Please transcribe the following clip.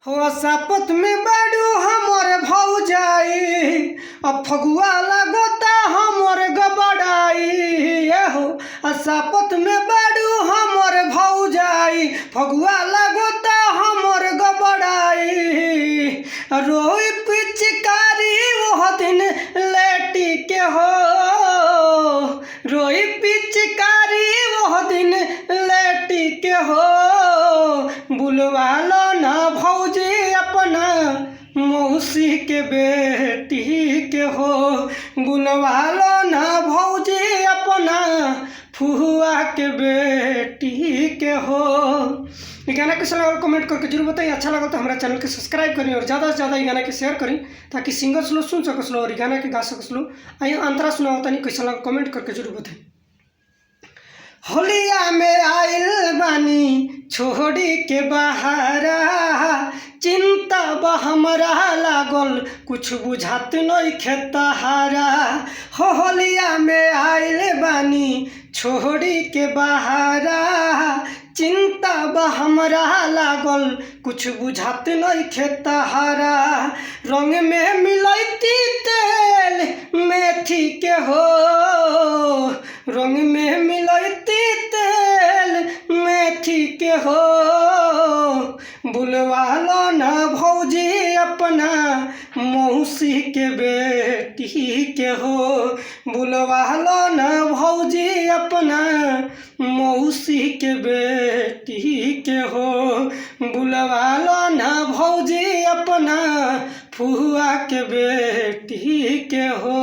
हो सापत में बाड़ू हमर भौजाई, अब फगुआ लगता हमर गबड़ाई। हो सापत में बाड़ू हमर भौजाई, फगुआ लगता हमर गबड़ाई। रोई पिचकारी वह दिन लेटी के हो, रोई पिचकारी वह दिन लेटी के हो। बुलवा लो ना भौजी अपना मौसी के बेटी के हो, बुलवा लो ना भौजी अपना फुआ के बेटी के हो। ये गाना कैसा लगा कमेंट करके जरूर बताइए। अच्छा लगा तो हमारे चैनल के सब्सक्राइब करें और ज़्यादा से ज़्यादा ये गाना के शेयर करें ताकि सिंगर्स लोग सुन सकस लो और ये गाना के गा सकस लो। आइए अंतरा सुना होता नहीं कैसा लगा कमेंट करके जरूर बताइए। होलिया में आइल बानी छोड़ी के बहारा, चिंता बा हमरा लागल कुछ बुझात नहीं खेतहारा। होलिया में आइल बानी छोड़ी के बहारा, चिंता बा हमरा लागल कुछ बुझात नहीं खेतहारा। रंग में मिलैती तेल मेथी के हो, रंग में मिलैती तेल मेथी के हो। बुलवा लो ना भौजी अपना मौसी के बेटी के हो, बुलवा लो ना भौजी अपना मौसी के बेटी के हो, बुलवा लो ना भौजी अपना फुआ के बेटी के हो।